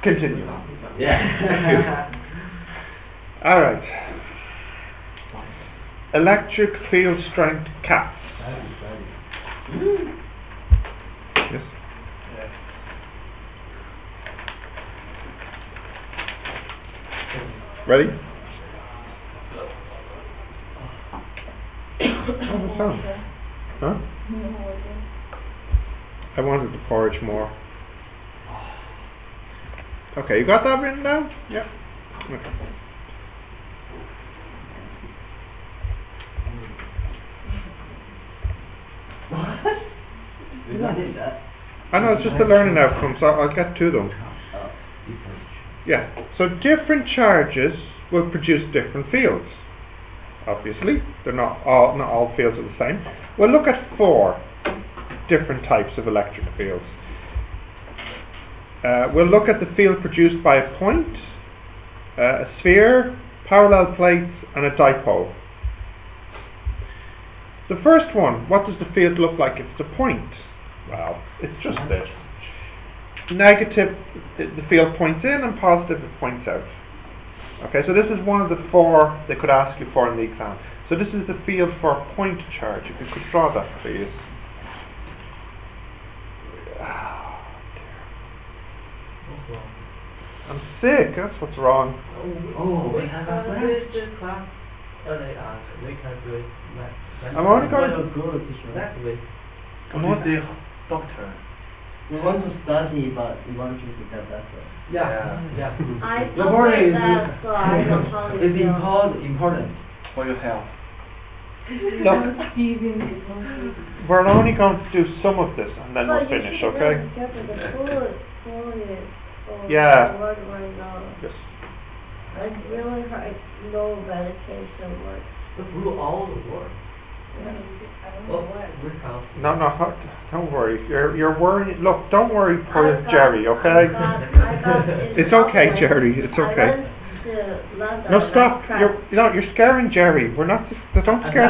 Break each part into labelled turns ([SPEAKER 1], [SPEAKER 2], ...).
[SPEAKER 1] Continue.
[SPEAKER 2] Yeah.
[SPEAKER 1] Alright. Electric field strength caps. Yes. Ready? Oh, what's that? Huh? I wanted to forage more. Okay, you got that written down? Yeah. Okay. I know, it's just a learning outcome, so I'll get to them. Yeah, so different charges will produce different fields. Obviously, they're not all fields are the same. We'll look at 4 different types of electric fields. We'll look at the field produced by a point, a sphere, parallel plates, and a dipole. The first one, what does the field look like if it's a point? Well, it's just this. Negative, the field points in, and positive, it points out. Okay, so this is one of the 4 they could ask you for in the exam. So this is the field for a point charge. If you could draw that, please. I'm sick, that's what's wrong.
[SPEAKER 2] We have a class. We can do it.
[SPEAKER 1] I'm only going to...
[SPEAKER 2] Exactly.
[SPEAKER 1] I'm only...
[SPEAKER 3] Doctor.
[SPEAKER 4] We want to study, but we want you to get better.
[SPEAKER 2] Yeah.
[SPEAKER 5] I
[SPEAKER 2] Your
[SPEAKER 5] told
[SPEAKER 2] body
[SPEAKER 5] her that, so I know how to
[SPEAKER 2] is
[SPEAKER 5] feel.
[SPEAKER 2] important
[SPEAKER 3] For your health.
[SPEAKER 1] Look, we're only going to do some of this and then we'll finish, okay? Yeah. Yes.
[SPEAKER 5] It's really hard. No medication works.
[SPEAKER 2] to do all the work.
[SPEAKER 1] No, don't worry. You're worried. Look, don't worry, poor Jerry. Okay. It's okay, Jerry. It's okay. No, stop. You're scaring Jerry. We're not. Don't scare.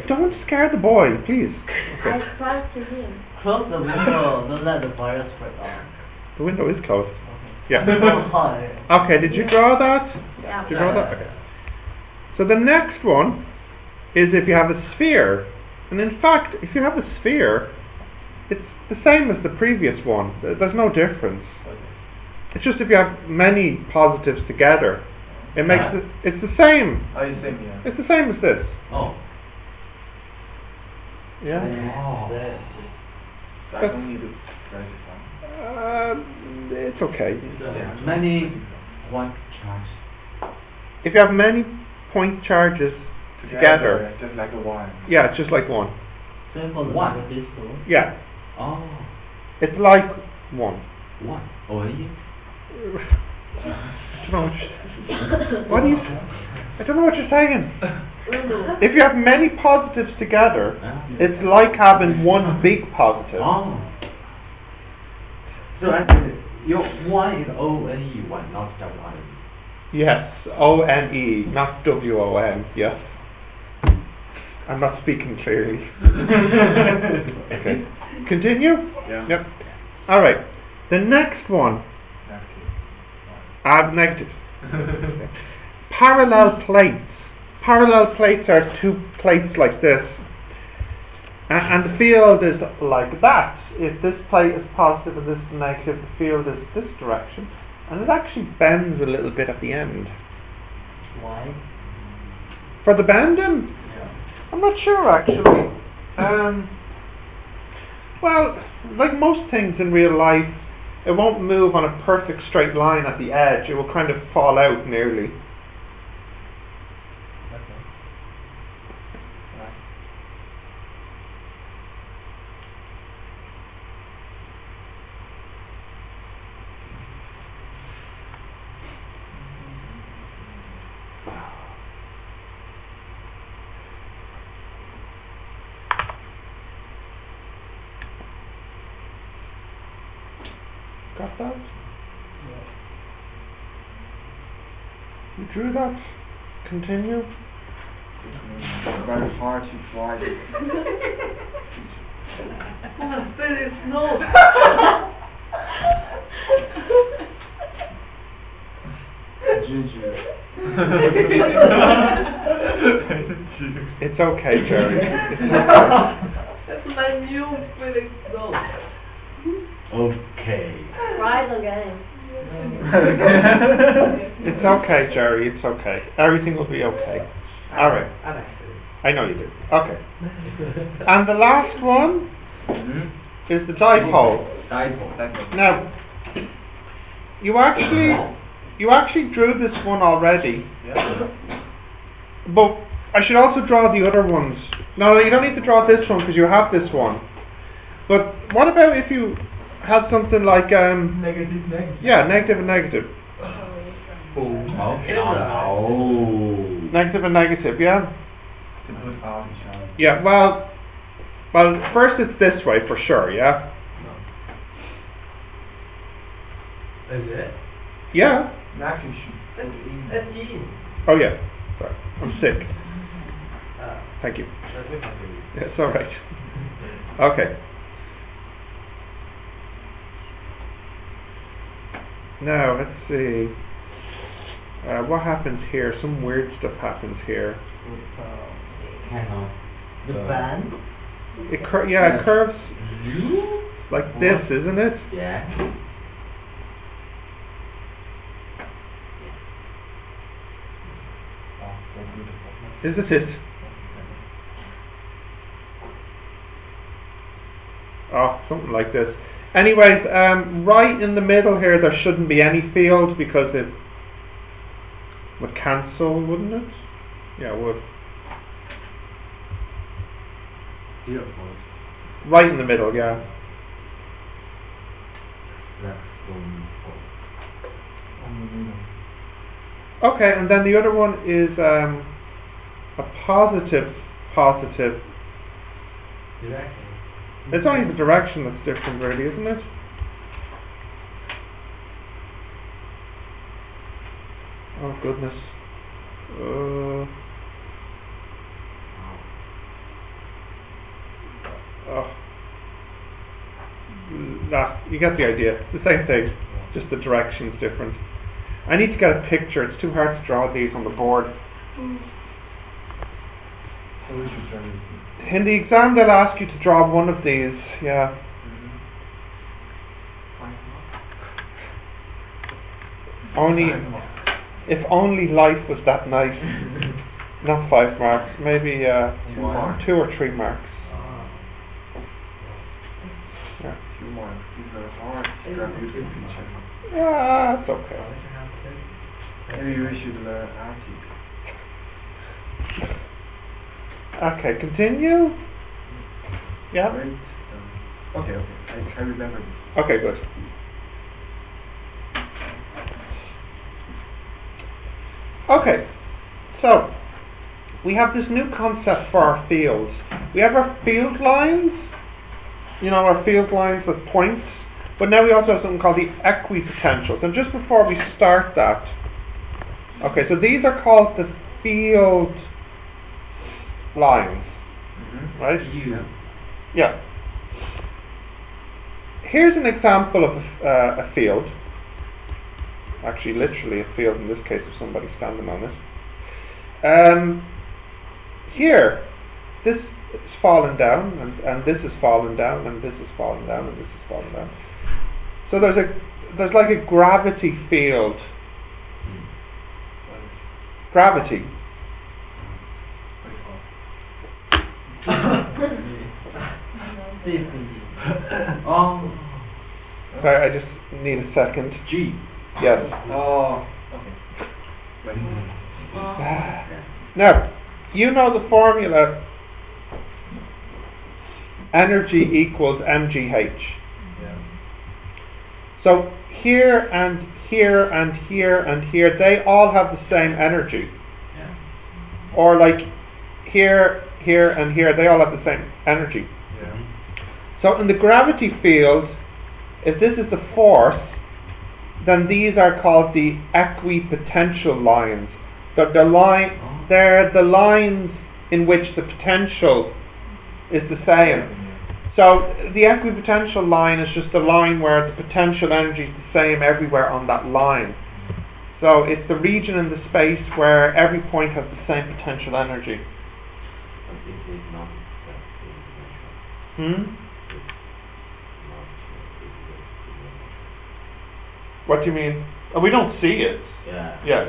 [SPEAKER 1] Don't scare the boy, please. Okay.
[SPEAKER 5] I tried to him.
[SPEAKER 4] Close the window. Don't let the virus spread out.
[SPEAKER 1] The window is closed. Yeah.
[SPEAKER 4] Hi.
[SPEAKER 1] Okay. Did you draw that?
[SPEAKER 5] Yeah.
[SPEAKER 1] Did you draw that? Okay. So the next one is if you have a sphere, and in fact, if you have a sphere, it's the same as the previous one. There's no difference. It's just if you have many positives together, it makes it's the same.
[SPEAKER 3] Oh, it's the same, yeah.
[SPEAKER 1] It's the same as this.
[SPEAKER 2] Oh.
[SPEAKER 1] Yeah.
[SPEAKER 2] Oh.
[SPEAKER 3] I don't need to verify.
[SPEAKER 1] It's okay.
[SPEAKER 3] Yeah.
[SPEAKER 2] Many point charge.
[SPEAKER 1] If you have many point charges together,
[SPEAKER 3] just like a one.
[SPEAKER 1] yeah, it's just like one.
[SPEAKER 4] Same for the
[SPEAKER 2] One.
[SPEAKER 4] pistol.
[SPEAKER 1] Yeah,
[SPEAKER 2] Oh.
[SPEAKER 1] it's like one.
[SPEAKER 2] One. Oh, yeah.
[SPEAKER 1] I don't know what are you? I don't know what you're saying. If you have many positives together, it's like having one big positive.
[SPEAKER 2] Oh. So actually, your one is O-N-E one, not W-I-N.
[SPEAKER 1] Yes, O-N-E, not W-O-N. Yes. I'm not speaking clearly. Okay. Continue?
[SPEAKER 3] Yeah.
[SPEAKER 1] Yep. Alright. The next one. Negative. Parallel plates. Parallel plates are two plates like this. And the field is like that. If this plate is positive and this is negative, the field is this direction. And it actually bends a little bit at the end.
[SPEAKER 4] Why?
[SPEAKER 1] For the bending?
[SPEAKER 4] Yeah.
[SPEAKER 1] I'm not sure actually. Well, like most things in real life, it won't move on a perfect straight line at the edge. It will kind of fall out nearly.
[SPEAKER 4] Okay. Right.
[SPEAKER 1] Got that? You drew that? Continue?
[SPEAKER 3] It's very hard to fly.
[SPEAKER 1] It's okay, Jerry.
[SPEAKER 2] That's my new feeling zone.
[SPEAKER 4] Okay.
[SPEAKER 5] Try it again.
[SPEAKER 1] It's okay, Jerry. It's okay. Everything will be okay. All right. I know you do. Okay. And the last one is the dipole.
[SPEAKER 3] Dipole.
[SPEAKER 1] Now, you actually drew this one already,
[SPEAKER 3] Yeah.
[SPEAKER 1] but I should also draw the other ones. No, you don't need to draw this one because you have this one. But what about if you had something like
[SPEAKER 2] Negative.
[SPEAKER 1] yeah, negative and negative,
[SPEAKER 4] Okay.
[SPEAKER 1] negative and negative, yeah.
[SPEAKER 3] To put out each other.
[SPEAKER 1] Yeah, well, first it's this way for sure, yeah?
[SPEAKER 2] Is it?
[SPEAKER 1] Yeah.
[SPEAKER 3] Actually, should put in.
[SPEAKER 2] That's in.
[SPEAKER 1] Oh yeah, sorry, I'm sick.
[SPEAKER 2] Ah,
[SPEAKER 1] Thank you.
[SPEAKER 2] that's what I'm doing.
[SPEAKER 1] Yeah, it's alright. Okay. Now, let's see. What happens here? Some weird stuff happens here.
[SPEAKER 4] Hang on. The fan?
[SPEAKER 1] It curves like this, isn't it?
[SPEAKER 4] Yeah.
[SPEAKER 3] Oh, so beautiful.
[SPEAKER 1] Isn't it? Oh, something like this. Anyways, right in the middle here, there shouldn't be any field because it would cancel, wouldn't it? Yeah, it would.
[SPEAKER 4] 0
[SPEAKER 1] Right in the middle, yeah. Okay, and then the other one is a positive.
[SPEAKER 2] Direction.
[SPEAKER 1] It's only the direction that's different, really, isn't it? Oh goodness. Nah, you get the idea. It's the same thing, just the direction's different. I need to get a picture. It's too hard to draw these on the board.
[SPEAKER 3] So we should try this.
[SPEAKER 1] In the exam, they'll ask you to draw one of these. Yeah. Only, if only life was that nice. Not 5 marks, maybe 2 or 3 marks. Yeah.
[SPEAKER 3] 2 marks. These are hard to grab your picture.
[SPEAKER 1] Yeah, it's okay.
[SPEAKER 3] Maybe we should learn artists.
[SPEAKER 1] Okay, continue. Yeah.
[SPEAKER 3] Wait. Okay. I remember this.
[SPEAKER 1] Okay, good. Okay, so we have this new concept for our fields. We have our field lines, our field lines with points, but now we also have something called the equipotentials. And just before we start that, okay, so these are called the field lines, right? Yeah. Here's an example of a field. Actually, literally a field in this case, if somebody's standing on it. Here, this is falling down, and this is falling down, and this is falling down, and this is falling down. So there's like a gravity field. Gravity. Sorry, I just need a second.
[SPEAKER 3] G.
[SPEAKER 1] Yes.
[SPEAKER 3] Oh. Okay. Right.
[SPEAKER 1] Now, you know the formula. Energy equals mgh.
[SPEAKER 3] Yeah.
[SPEAKER 1] So here and here and here and here, they all have the same energy.
[SPEAKER 2] Yeah.
[SPEAKER 1] Or like here, here and here, they all have the same energy.
[SPEAKER 3] Yeah.
[SPEAKER 1] So in the gravity field, if this is the force, then these are called the equipotential lines. They're the lines in which the potential is the same. So the equipotential line is just a line where the potential energy is the same everywhere on that line. So it's the region in the space where every point has the same potential energy. What do you mean? Oh, we don't see it.
[SPEAKER 2] Yeah.
[SPEAKER 1] Yeah.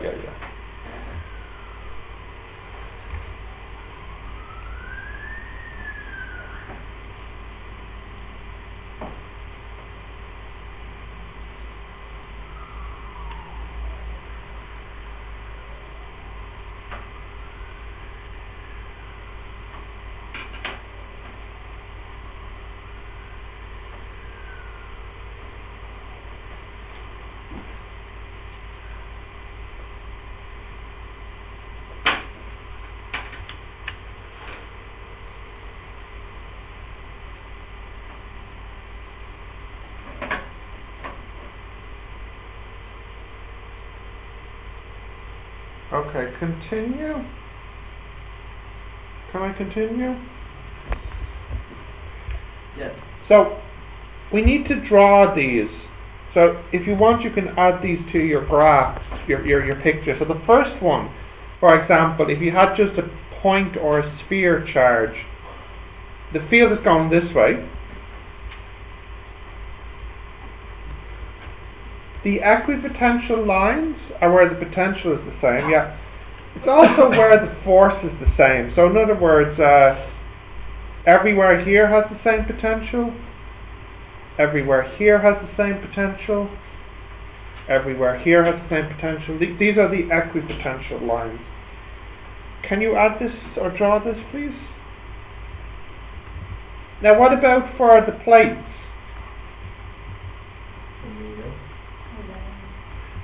[SPEAKER 1] Okay, continue. Can I continue?
[SPEAKER 4] Yes.
[SPEAKER 1] So, we need to draw these. So, if you want, you can add these to your graph, your picture. So, the first one, for example, if you had just a point or a sphere charge, the field is going this way. The equipotential lines are where the potential is the same, yeah. It's also where the force is the same. So in other words, everywhere here has the same potential. Everywhere here has the same potential. Everywhere here has the same potential. These are the equipotential lines. Can you add this or draw this, please? Now what about for the plates?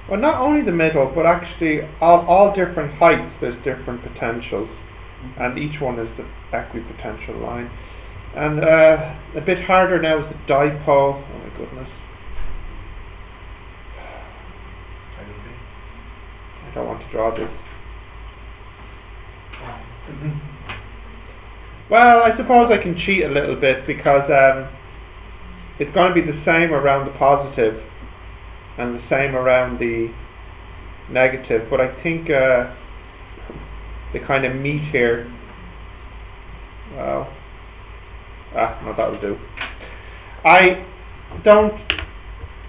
[SPEAKER 1] Well, not only the middle, but actually all different heights, there's different potentials. And each one is the equipotential line. And a bit harder now is the dipole. Oh my goodness. I don't want to draw this. Well, I suppose I can cheat a little bit because it's going to be the same around the positive and the same around the negative, but I think they kind of meet here. Well, no, that'll do. I don't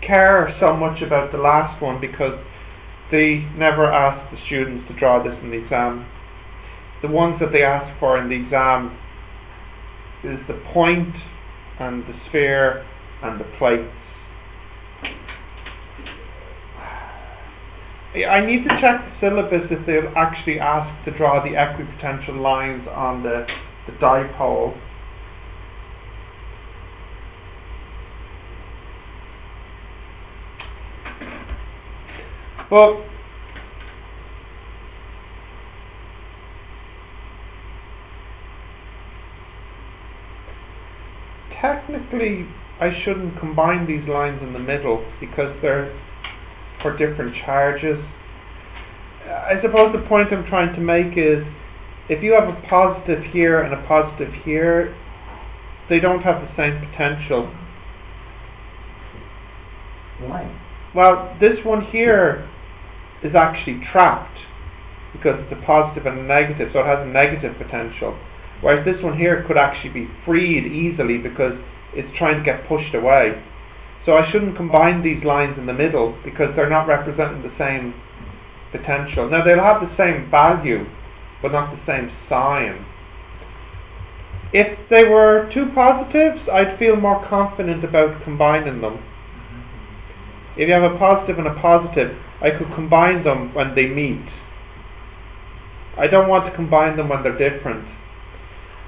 [SPEAKER 1] care so much about the last one because they never ask the students to draw this in the exam. The ones that they ask for in the exam is the point and the sphere and the plates. I need to check the syllabus if they'll actually ask to draw the equipotential lines on the dipole. But technically I shouldn't combine these lines in the middle because they're for different charges. I suppose the point I'm trying to make is if you have a positive here and a positive here, they don't have the same potential.
[SPEAKER 4] Why?
[SPEAKER 1] Well, this one here is actually trapped because it's a positive and a negative, so it has a negative potential. Whereas this one here could actually be freed easily because it's trying to get pushed away. So I shouldn't combine these lines in the middle because they're not representing the same potential. Now they'll have the same value, but not the same sign. If they were two positives, I'd feel more confident about combining them. If you have a positive and a positive, I could combine them when they meet. I don't want to combine them when they're different.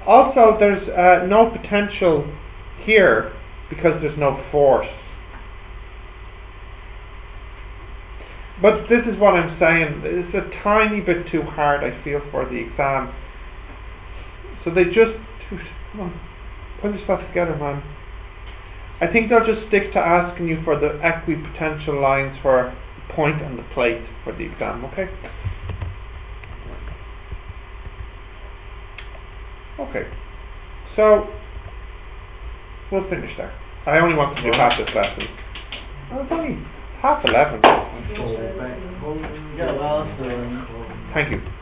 [SPEAKER 1] Also, there's no potential here because there's no force. But this is what I'm saying, it's a tiny bit too hard, I feel, for the exam. So they just, come on, put yourself together, man. I think they'll just stick to asking you for the equipotential lines for the point and the plate for the exam, okay? Okay, so we'll finish there. I only want to do half this lesson. Oh, it's only 11:30.
[SPEAKER 4] awesome.
[SPEAKER 1] Thank you.